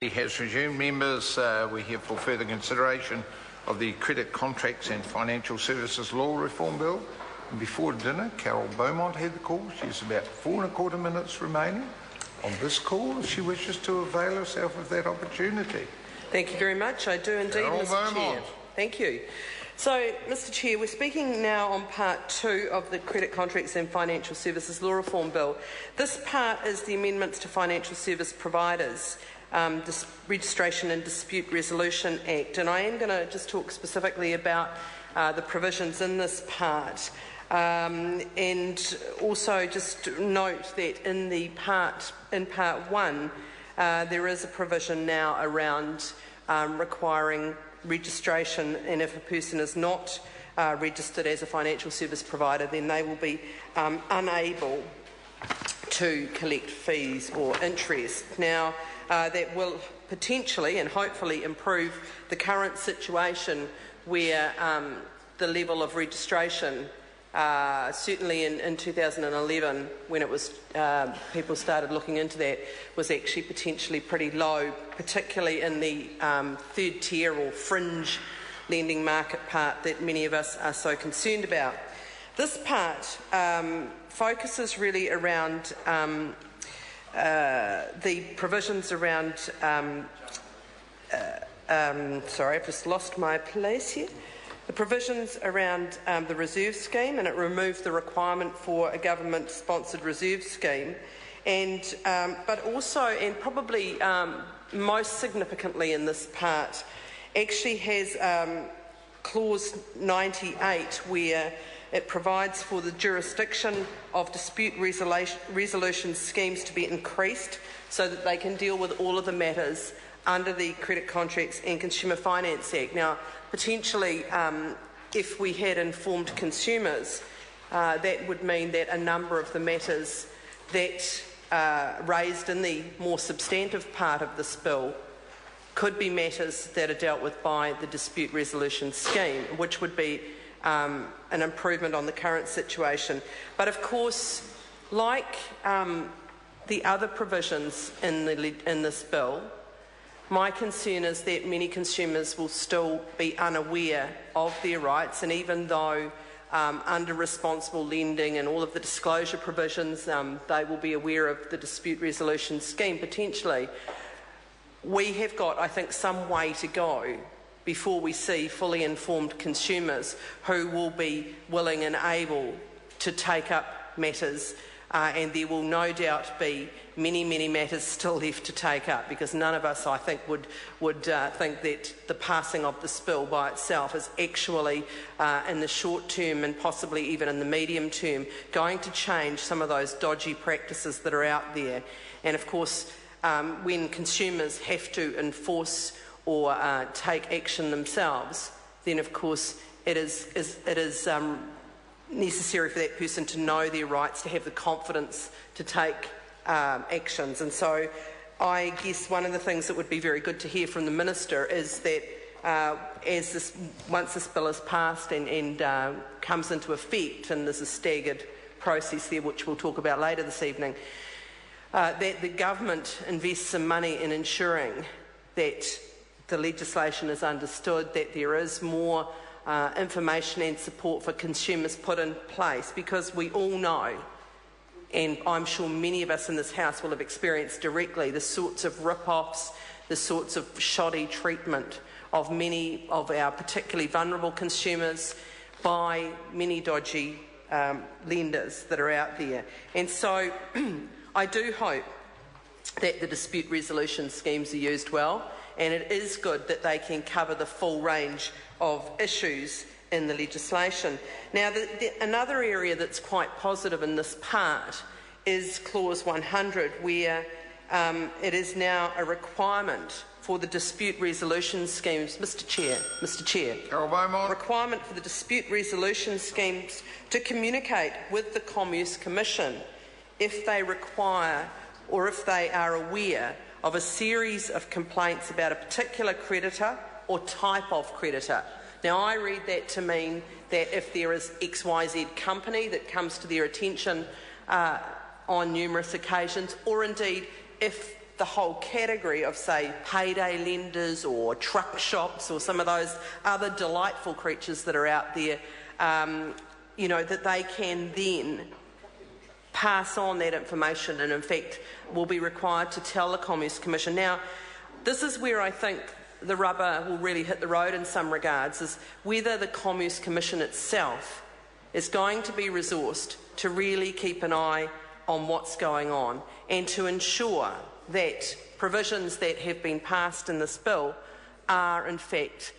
Has resumed. Members, we're here for further consideration of the Credit Contracts and Financial Services Law Reform Bill. And before dinner, Carol Beaumont had the call. She has about 4¼ minutes remaining on this call if she wishes to avail herself of that opportunity. Thank you very much. I do indeed, Carol Mr. Beaumont. Chair. Thank you. So, Mr. Chair, we're speaking now on Part 2 of the Credit Contracts and Financial Services Law Reform Bill. This part is the amendments to Financial Service Providers Registration and Dispute Resolution Act, and I am going to just talk specifically about the provisions in this part, and also just note that in Part 1 there is a provision now around requiring registration, and if a person is not registered as a financial service provider, then they will be unable to collect fees or interest. Now, that will potentially and hopefully improve the current situation where the level of registration, certainly in 2011, when it was people started looking into that, was actually potentially pretty low, particularly in the third tier or fringe lending market part that many of us are so concerned about. This part focuses really around the provisions around, sorry, I've just lost my place here. The provisions around the reserve scheme, and it removed the requirement for a government-sponsored reserve scheme, and but also, and probably most significantly in this part, actually has clause 98, where it provides for the jurisdiction of dispute resolution schemes to be increased so that they can deal with all of the matters under the Credit Contracts and Consumer Finance Act. Now, potentially, if we had informed consumers, that would mean that a number of the matters that raised in the more substantive part of this bill could be matters that are dealt with by the dispute resolution scheme, which would be an improvement on the current situation. But of course, like the other provisions in this bill, my concern is that many consumers will still be unaware of their rights, and even though under responsible lending and all of the disclosure provisions, they will be aware of the dispute resolution scheme potentially, we have got, I think, some way to go before we see fully informed consumers who will be willing and able to take up matters, and there will no doubt be many, many matters still left to take up, because none of us, I think, would think that the passing of this bill by itself is actually, in the short term and possibly even in the medium term, going to change some of those dodgy practices that are out there. And of course, when consumers have to enforce or take action themselves, then of course it is necessary for that person to know their rights, to have the confidence to take actions. And so I guess one of the things that would be very good to hear from the Minister is that once this bill is passed and comes into effect, and there's a staggered process there which we'll talk about later this evening, that the government invests some money in ensuring that the legislation is understood, that there is more information and support for consumers put in place, because we all know, and I'm sure many of us in this House will have experienced directly, the sorts of rip-offs, the sorts of shoddy treatment of many of our particularly vulnerable consumers by many dodgy lenders that are out there. And so I do hope that the dispute resolution schemes are used well, and it is good that they can cover the full range of issues in the legislation. Now, another area that's quite positive in this part is clause 100, where it is now a requirement for the dispute resolution schemes, Mr Chair, Carol Beaumont. Requirement for the dispute resolution schemes to communicate with the Commerce Commission if they require or if they are aware of a series of complaints about a particular creditor or type of creditor. Now, I read that to mean that if there is XYZ company that comes to their attention on numerous occasions, or indeed if the whole category of, say, payday lenders or truck shops or some of those other delightful creatures that are out there, you know, that they can then pass on that information and in fact will be required to tell the Commerce Commission. Now, this is where I think the rubber will really hit the road in some regards, is whether the Commerce Commission itself is going to be resourced to really keep an eye on what's going on and to ensure that provisions that have been passed in this bill are in fact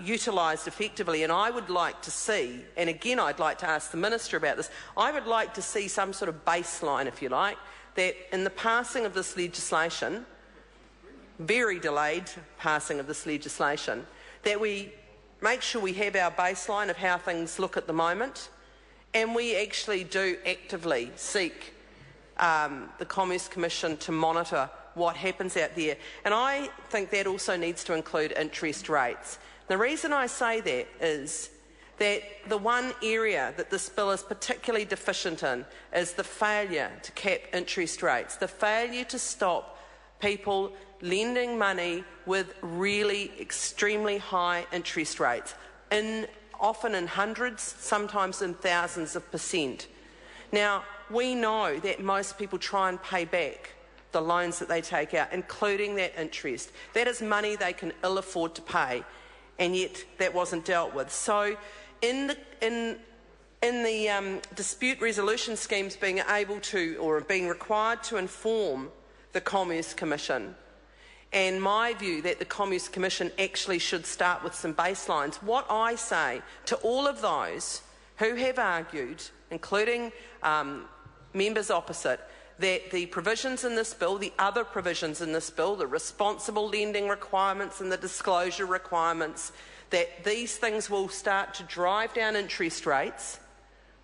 utilised effectively. And I would like to see, and again I'd like to ask the Minister about this, I would like to see some sort of baseline, if you like, that in the passing of this legislation, very delayed passing of this legislation, that we make sure we have our baseline of how things look at the moment, and we actually do actively seek the Commerce Commission to monitor what happens out there. And I think that also needs to include interest rates. The reason I say that is that the one area that this bill is particularly deficient in is the failure to cap interest rates, the failure to stop people lending money with really extremely high interest rates, often in hundreds, sometimes in thousands of %. Now, we know that most people try and pay back the loans that they take out, including that interest. That is money they can ill afford to pay, and yet that wasn't dealt with. So in the dispute resolution schemes being able to, or being required to inform the Commerce Commission, and my view that the Commerce Commission actually should start with some baselines, what I say to all of those who have argued, including members opposite, that the provisions in this bill, the other provisions in this bill, the responsible lending requirements and the disclosure requirements, that these things will start to drive down interest rates.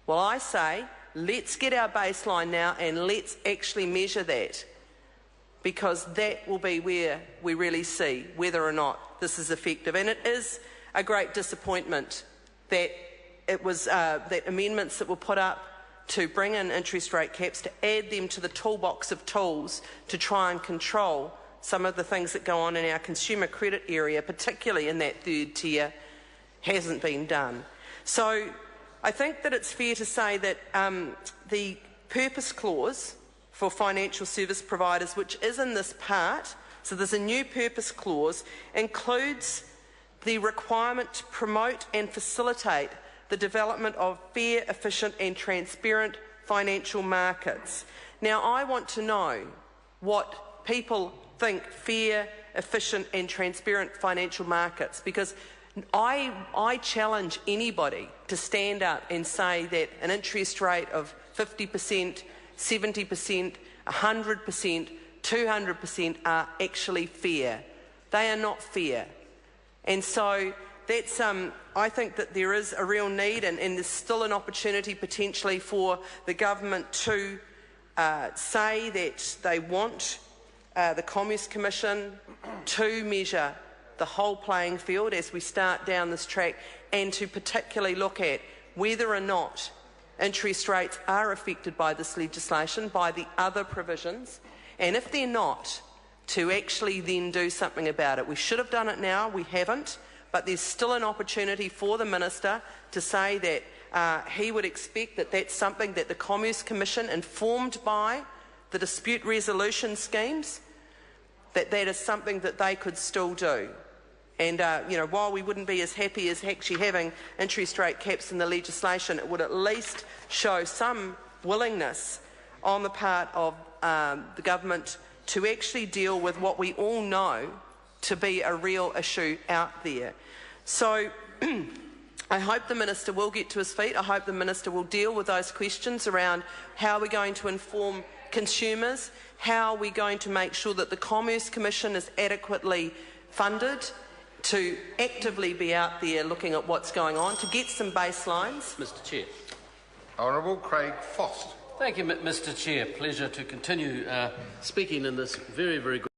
Well, I say, let's get our baseline now and let's actually measure that, because that will be where we really see whether or not this is effective. And it is a great disappointment that it was that amendments that were put up to bring in interest rate caps, to add them to the toolbox of tools to try and control some of the things that go on in our consumer credit area, particularly in that third tier, hasn't been done. So I think that it's fair to say that the purpose clause for financial service providers, which is in this part, so there's a new purpose clause, includes the requirement to promote and facilitate the development of fair, efficient and transparent financial markets. Now, I want to know what people think fair, efficient and transparent financial markets, because I challenge anybody to stand up and say that an interest rate of 50%, 70%, 100%, 200% are actually fair. They are not fair. And so that's, I think that there is a real need, and there's still an opportunity potentially for the government to say that they want the Commerce Commission to measure the whole playing field as we start down this track, and to particularly look at whether or not interest rates are affected by this legislation, by the other provisions, and if they're not, to actually then do something about it. We should have done it now, we haven't, but there's still an opportunity for the Minister to say that he would expect that that's something that the Commerce Commission, informed by the dispute resolution schemes, that is something that they could still do. And you know, while we wouldn't be as happy as actually having interest rate caps in the legislation, it would at least show some willingness on the part of the government to actually deal with what we all know to be a real issue out there. So I hope the Minister will get to his feet. I hope the Minister will deal with those questions around how we're going to inform consumers, how we're going to make sure that the Commerce Commission is adequately funded to actively be out there looking at what's going on, to get some baselines. Mr Chair. Honourable Craig Fost. Thank you, Mr Chair. Pleasure to continue speaking in this very, very good